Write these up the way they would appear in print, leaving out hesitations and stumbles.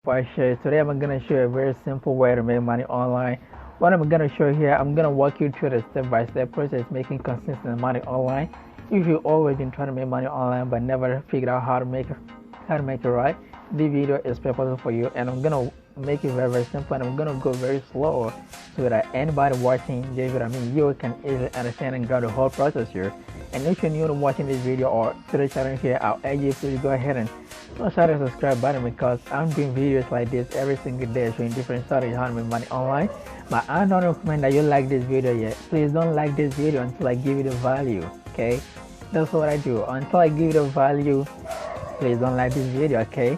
For share today, I'm gonna show you a very simple way to make money online. What I'm gonna show here, I'm gonna walk you through the step-by-step process making consistent money online. If you've always been trying to make money online but never figured out how to make it right, this video is purposeful for you, and I'm gonna make it very simple, and I'm gonna go very slow so that anybody watching this video, you can easily understand and grab the whole process here. And if you're new to watching this video or to the channel here, I'll urge you to go ahead and smash the subscribe button, because I'm doing videos like this every single day showing different strategies how to make money online. But I don't recommend that you like this video yet. Please don't like this video until I give you the value, okay? That's what I do. Until I give you the value, please don't like this video, okay?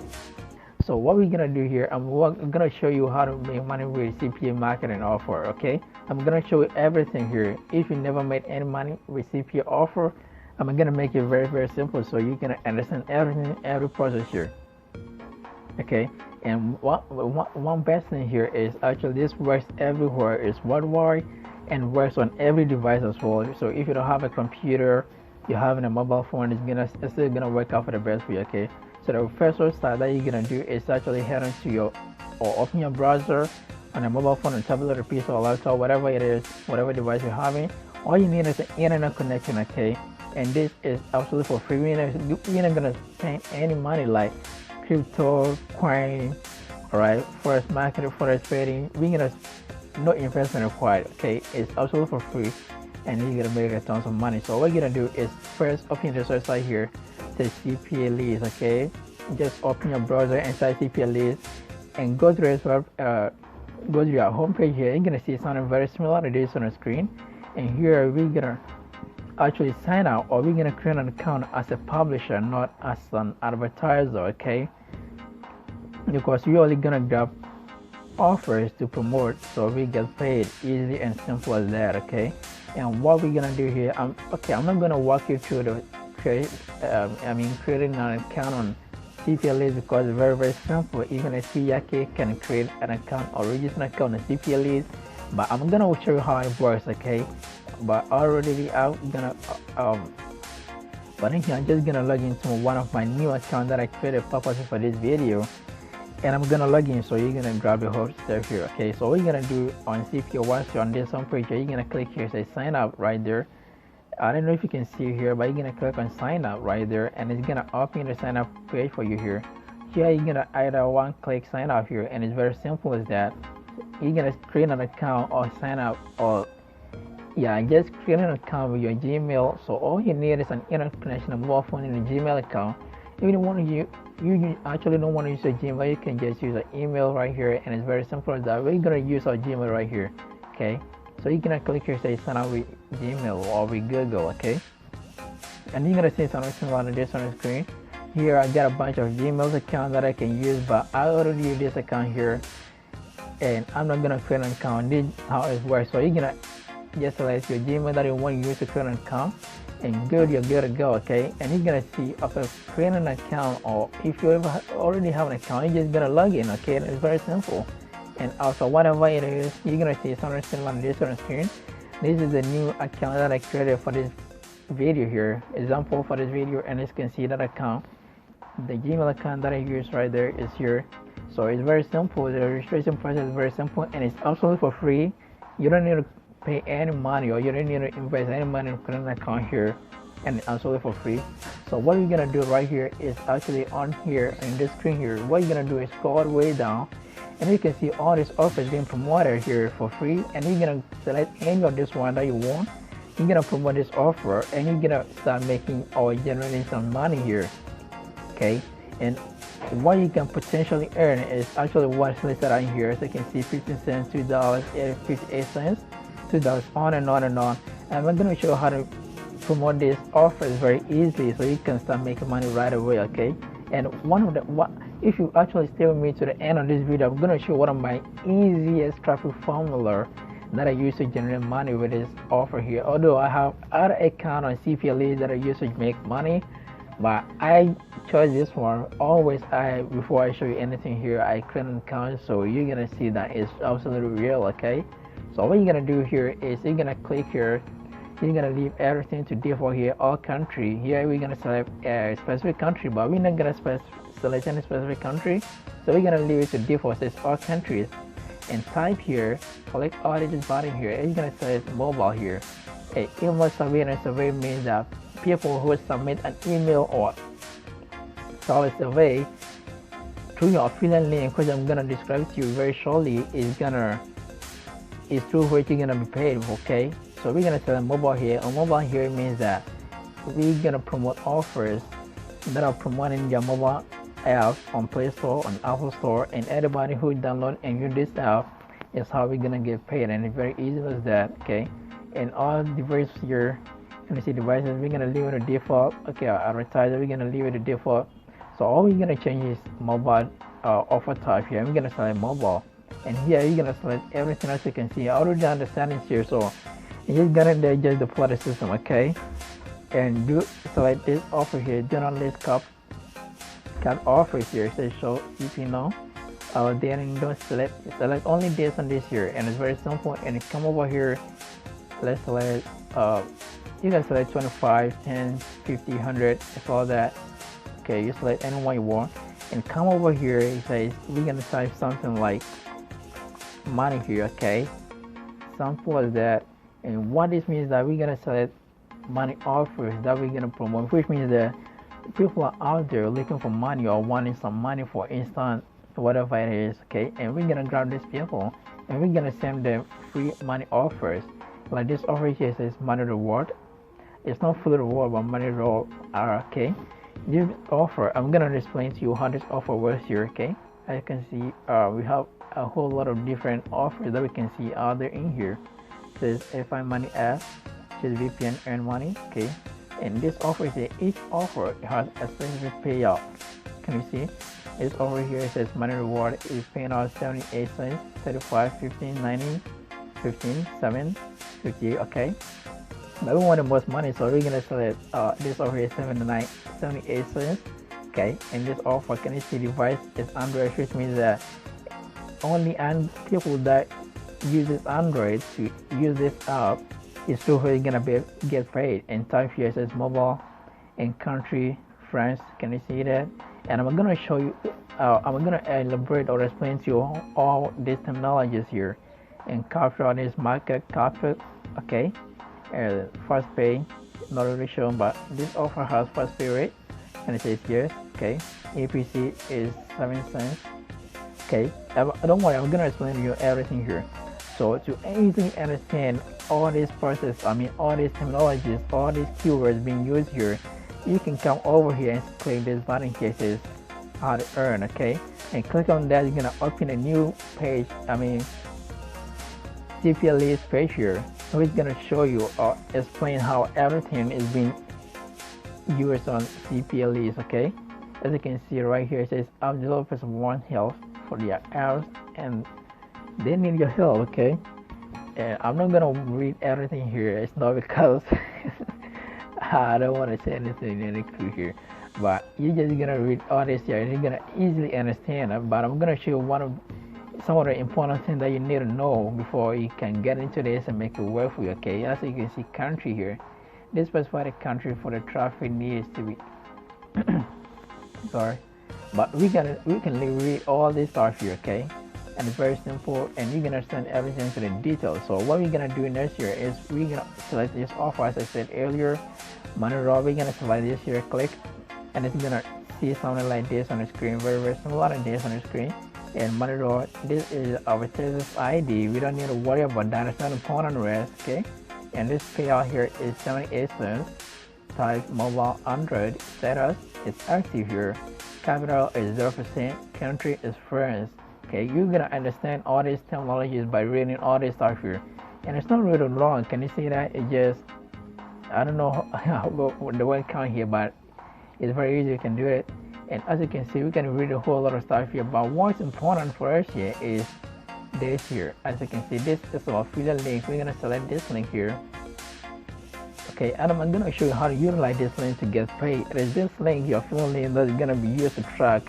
So what we're gonna do here, I'm gonna show you how to make money with CPA marketing offer, okay? I'm gonna show you everything here. If you never made any money with CPA offer, I'm gonna make it very simple so you can understand every process here, okay? And one best thing here is actually this works everywhere. It's worldwide and works on every device as well. So if you don't have a computer, you're having a mobile phone, it's still gonna work out for the best for you, okay? So the first step that you're gonna do is actually head into your or open your browser on a mobile phone, a tablet, or PC, or laptop, whatever it is, whatever device you're having. All you need is an internet connection, okay? And this is absolutely for free. You're not gonna spend any money like crypto, coin, alright, forex marketing, forex trading. We're gonna no investment required, okay? It's absolutely for free, and you're gonna make a tons of money. So what you're gonna do is first open the search site here, the CPA list, okay? Just open your browser inside CPA list and go to your home page here. You're gonna see something very similar to this on the screen, and here we're gonna actually sign out, or we're gonna create an account as a publisher, not as an advertiser, okay? Because we're only gonna grab offers to promote, so we get paid. Easy and simple as that, okay? And what we're gonna do here, I'm not gonna walk you through the creating an account on CPA list, because it's very simple. Even a CPA can create an account or register an account on CPA list, but I'm gonna show you how it works, okay? But already I'm gonna but in here I'm just gonna log into one of my new accounts that I created purposely for this video, and I'm gonna log in. So you're gonna grab the whole step here, okay? So what you're gonna do on CPA, once you're on this home page, you're gonna click here, say sign up right there. I don't know if you can see here, but you're gonna click on sign up right there, and it's gonna open the sign up page for you here. Here you're gonna either one click sign up here, and it's very simple as that. You're gonna create an account or sign up, or just create an account with your Gmail. So all you need is an internet connection, a mobile phone, and a Gmail account. If you don't want to you actually don't want to use a Gmail, you can just use an email right here, and it's very simple as that. We're gonna use our Gmail right here, okay? So you're gonna click here, say sign up with Gmail or with Google, okay? And you're gonna see something similar to this on the screen. Here I got a bunch of Gmail accounts that I can use, but I already use this account here, and I'm not gonna create an account. This is how it works. So you're gonna just select your Gmail that you want to use to create an account, and good, you're good to go, okay? And you're gonna see after creating an account, or if you already have an account, you're just gonna log in, okay? And it's very simple. And also whatever it is, you're gonna see something similar to this on the screen. This is the new account that I created for this video here, example for this video, and as you can see that account, the Gmail account that I use right there is here. So it's very simple. The registration process is very simple, and it's absolutely for free. You don't need to pay any money, or you don't need to invest any money in creating an account here, and it's absolutely for free. So what you're gonna do right here is actually on here in this screen here, what you're gonna do is go all the way down, and you can see all these offers being promoted here for free, and you're gonna select any of this one that you want. You're gonna promote this offer, and you're gonna start making or generating some money here, okay? And what you can potentially earn is actually what's listed on here. So you can see 15 cents, $2, 58 cents, $2, on and on and on. And I'm gonna show you how to promote this offer very easily, so you can start making money right away, okay? And if you actually stay with me to the end of this video, I'm gonna show one of my easiest traffic formula that I use to generate money with this offer here. Although I have other account on CPA list that I use to make money, but I chose this one. Always, before I show you anything here, I create an account, so you're gonna see that it's absolutely real, okay? So what you're gonna do here is you're gonna click here You're gonna leave everything to default here, all country. Here we're gonna select a specific country, but we're not gonna select any specific country. So we're gonna leave it to default, says all countries. And type here, click all this button here, and you're gonna select mobile here. A email survey, and a survey means that people who submit an email or solid survey through your affiliate link, which I'm gonna describe to you very shortly, is through which you're gonna be paid. Okay, so we're gonna select mobile here. On mobile here means that we're gonna promote offers that are promoting your mobile app on Play Store, on Apple Store, and everybody who download and use this app is how we're gonna get paid. And it's very easy as that. Okay, and all devices here, you can see devices, we're gonna leave it to default. Okay, our advertiser, we're gonna leave it to default. So all we're gonna change is mobile offer type here. We're gonna select mobile, and here you're gonna select everything else. You can see I already done the settings here, so you're gonna just deploy the system. Okay, and you select this offer here. Do not list cap offers here. It says show CPA now. Then don't select only this and this here, and it's very simple. And you come over here, let's select you can select 25, 10, 50, 100. It's all that. Okay, you select any one you want, and come over here. It says we're gonna type something like money here. Okay, simple as that. And what this means that we're gonna select money offers that we're gonna promote, which means that people are out there looking for money or wanting some money for instant whatever it is. Okay, and we're gonna grab these people and we're gonna send them free money offers. Like this offer here says money reward. It's not full reward, but money reward are okay. This offer, I'm gonna explain to you how this offer works here. Okay, as you can see, we have a whole lot of different offers that we can see out there in here. It says FI money app, which is VPN earn money. Okay, and this offer is each offer has a specific payout. Can you see? This offer here says money reward is paying out 78 cents, 35, 15, 90, 15, 7, 58. Okay. But we want the most money, so we're gonna select this offer is 78 cents. Okay, and this offer, can you see, device is Android, which means that only people that uses Android to use this app is through who is gonna get paid. And type here says mobile and country France. Can you see that? And I'm gonna show you. I'm gonna elaborate or explain to you all these terminologies here and capture all this market capture. Okay. First pay, not really shown, but this offer has first pay rate, and it says yes. Okay, APC is 7 cents. Okay, don't worry, I'm gonna explain to you everything here. So to easily understand all this process, all these terminologies, all these keywords being used here, you can come over here and click this button here. It says how to earn. Okay, and click on that. You're gonna open a new page. CPA list page here. So it's gonna show you or explain how everything is being used on CPA list. Okay, as you can see right here, it says app developers want help for their apps and they need your help. Okay, and I'm not gonna read everything here. It's not because I don't want to say anything any clue here, but you're just gonna read all this here and you're gonna easily understand it. But I'm gonna show you some of the important things that you need to know before you can get into this and make it work for you. Okay, as you can see, country here, this specified country for the traffic needs to be sorry, but we can read all this stuff here. Okay, and it's very simple and you can understand everything to the details. So what we're gonna do next here is we're gonna select this offer, as I said earlier, money raw. We're gonna select this here, click, and it's gonna see something like this on the screen, very similar to this on the screen. And money raw, this is our service ID. We don't need to worry about that. It's not important rest. Okay, and this payout here is 78 cents. Type mobile Android. Status is active here. Capital is 0%. Country is France. Okay, you're gonna understand all these terminologies by reading all this stuff here, and it's not really long. Can you see that? It just, I don't know how the word count here, but it's very easy. You can do it. And as you can see, we can read a whole lot of stuff here, but what's important for us here is this here. As you can see, this is our affiliate link. We're gonna select this link here. Okay, and I'm gonna show you how to utilize this link to get paid. It is this link, your affiliate link, that's gonna be used to track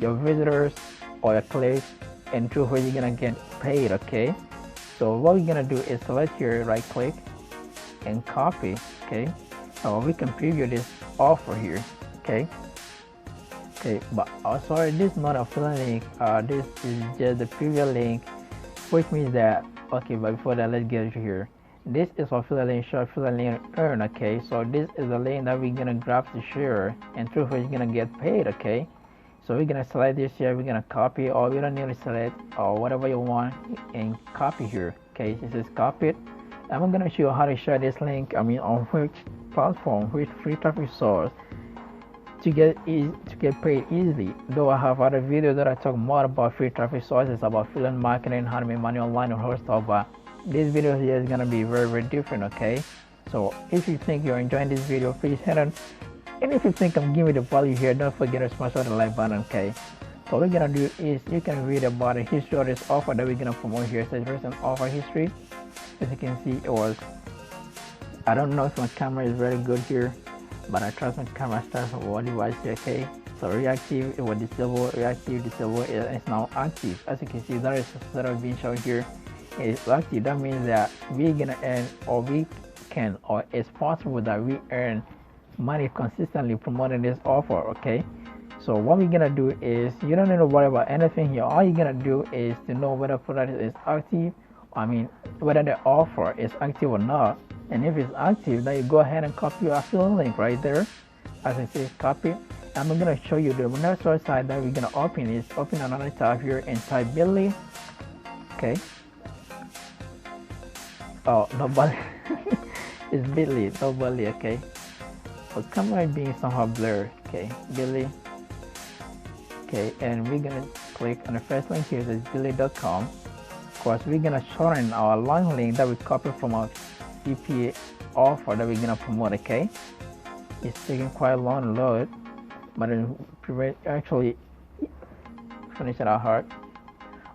your visitors or your clicks and through where you're gonna get paid. Okay, so what we're gonna do is select here, right click, and copy. Okay, so we can preview this offer here. Okay, but sorry, this is not a affiliate link. This is just the preview link, which means that, okay, but before that, let's get to here. This is affiliate link, show affiliate link earn. Okay, so this is the link that we're gonna grab to share, and through which we're gonna get paid. Okay, so we're gonna select this here, we're gonna copy, or we don't need to select, or whatever you want, and copy here. Okay, this is copied. I'm gonna show you how to share this link, on which platform, which free traffic source, to get paid easily. Though I have other videos that I talk more about free traffic sources, about affiliate marketing, how to make money online, and all stuff, but this video here is gonna be very, very different. Okay, so if you think you're enjoying this video, please hit on, and if you think I'm giving the value here, don't forget to smash the like button. Okay, so what we're gonna do is, you can read about the history of this offer that we're gonna promote here. So there's an offer history. As you can see, it was, I don't know if my camera is very good here, but I trust my camera starts on one device here. Okay, so reactive, it was disabled, reactive, disabled, it's now active. As you can see, there is a set of being shown here. It's active. That means that we're gonna earn, or we can, or it's possible that we earn money consistently promoting this offer. Okay, so what we're gonna do is, you don't need to worry about anything here. All you're gonna do is to know whether product is active, whether the offer is active or not. And if it's active, then you go ahead and copy your affiliate link right there. As I say, copy. I'm gonna show you the next website that we're gonna open is, open another tab here and type Billy. Okay, oh, nobody. It's Billy, nobody. Okay, but camera being somehow blurred. Okay, Billy. Okay, and we're gonna click on the first link here. It's billy.com. Of course, we're gonna shorten our long link that we copied from our CPA offer that we're gonna promote. Okay, it's taking quite long to load, but it actually finish it out hard.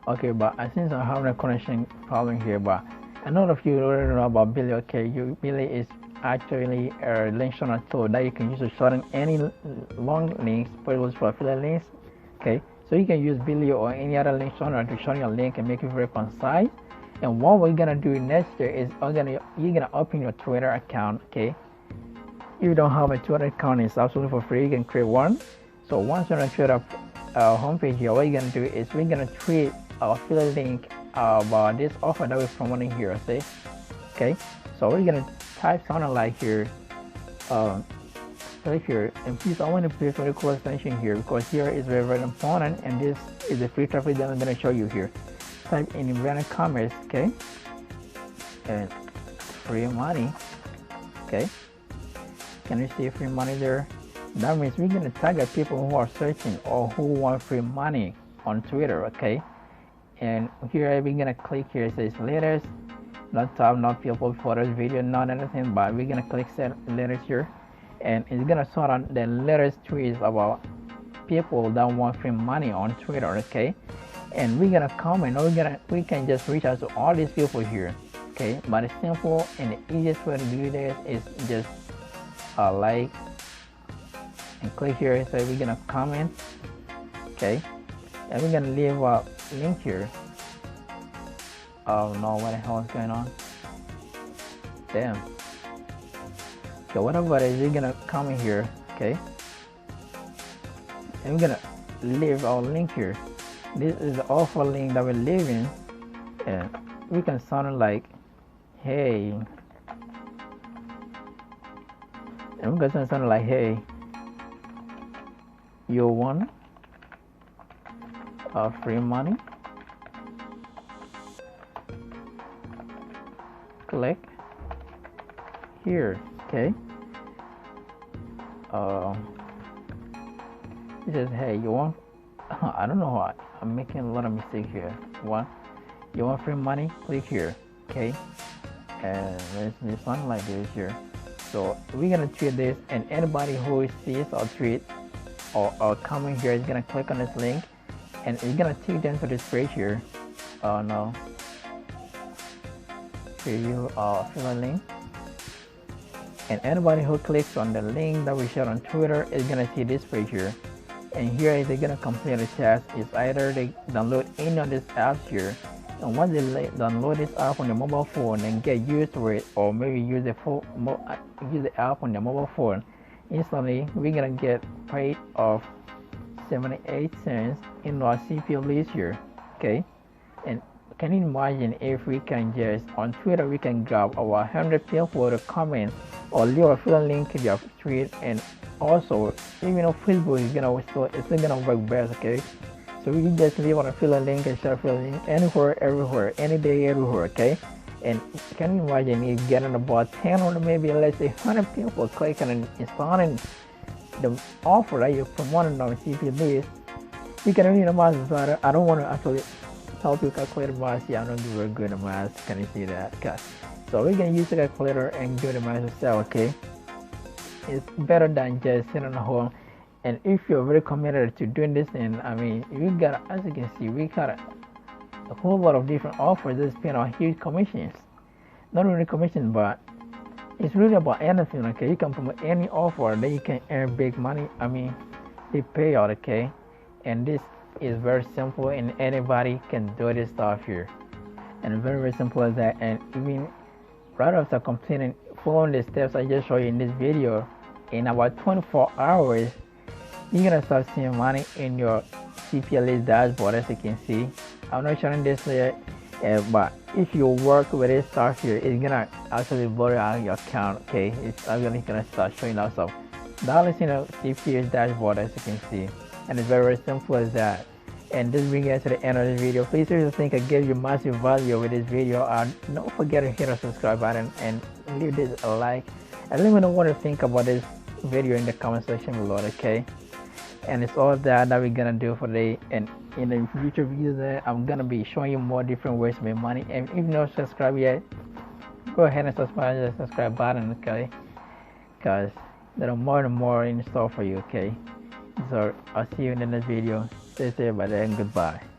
Okay, but I think I'm having a connection problem here, but a lot of you already know about Billy. Okay, Billy is actually a link shortener tool that you can use to shorten any long links, particularly for affiliate links. Okay, so you can use Billy or any other link shortener to shorten your link and make it very concise. And what we're gonna do next year is, you're gonna open your Twitter account. Okay, if you don't have a Twitter account, it's absolutely for free. You can create one. So once you're on Twitter homepage here, what you're gonna do is, we're gonna create our affiliate link about this offer that we're promoting here. See? Okay, so we're gonna type something like here, right here, and please, I want to pay very close attention here, because here is very, very important, and this is the free traffic that I'm gonna show you here. Type in inverted commerce. Okay, and free money. Okay, can you see free money there? That means we're gonna target people who are searching or who want free money on Twitter. Okay, and here we're gonna click here. It says latest, not top, not people, photos, video, not anything, but we're gonna click set latest here, and it's gonna sort out the latest tweets about people that want free money on Twitter. Okay, and we're gonna comment, or we can just reach out to all these people here. Okay, but it's simple, and the easiest way to do this is just like and click here. So we're gonna comment. Okay, and we're gonna leave a link here. Oh no, what the hell is going on? Damn. Okay, whatever it is, you're gonna comment here. Okay, and we're gonna leave our link here. This is the offer link that we're leaving, and we can sound like, hey, and we're gonna sound like, hey, you want free money? Click here. Okay, it says, hey, you want I don't know why I'm making a lot of mistakes here. One, you want free money? Click here. Okay, and there's something like this here. So we're gonna tweet this, and anybody who sees our tweet or comment here is gonna click on this link, and it's gonna take them to this page here. Oh no, preview affiliate link, and anybody who clicks on the link that we share on Twitter is gonna see this page here. And here they're gonna complete a task. It's either they download any of these apps here, And once they download this app on your mobile phone and get used to it, or maybe use use the app on your mobile phone, instantly we're gonna get paid of 78 cents in our CPA list here. Okay, and can you imagine if we can just on Twitter we can grab our 100 people to comment or leave a affiliate link in your tweet, and also even on Facebook it's still gonna work best. Okay, so we can just leave on a affiliate link and share affiliate link anywhere, everywhere, any day, everywhere. Okay, and can you imagine if getting about 10 or maybe let's say 100 people clicking and installing the offer that you're promoting on CP list? You can read the math, so I don't want to actually help you calculate math. Yeah, I'm not very good at math. Can you see that? Okay. So we're gonna use the calculator and do the math yourself. Okay, it's better than just sitting at home. And if you're very committed to doing this, and I mean, you got, as you can see, we got a whole lot of different offers that spend on huge commissions. Not really commissions, but it's really about anything. Okay, you can promote any offer that you can earn big money. I mean, they pay out. Okay, and this is very simple, and anybody can do this stuff here, and very very simple as that. And even right after completing following the steps I just showed you in this video, in about 24 hours you're gonna start seeing money in your CPA list dashboard. As you can see, I'm not showing this yet, but if you work with this stuff here, it's gonna actually blur out your account. Okay, it's actually gonna start showing lots of dollars in your CPA dashboard, as you can see, and it's very very simple as that. And this brings us to the end of this video. Please, if you think I gave you massive value with this video, don't forget to hit the subscribe button and leave this a like, and let me know what you think about this video in the comment section below. Okay, and it's all that we're gonna do for today, and in the future videos I'm gonna be showing you more different ways to make money. And if you're not subscribed yet, go ahead and subscribe to the subscribe button. Okay, because there are more and more in store for you. Okay, so I'll see you in the next video. Stay safe, by then, goodbye.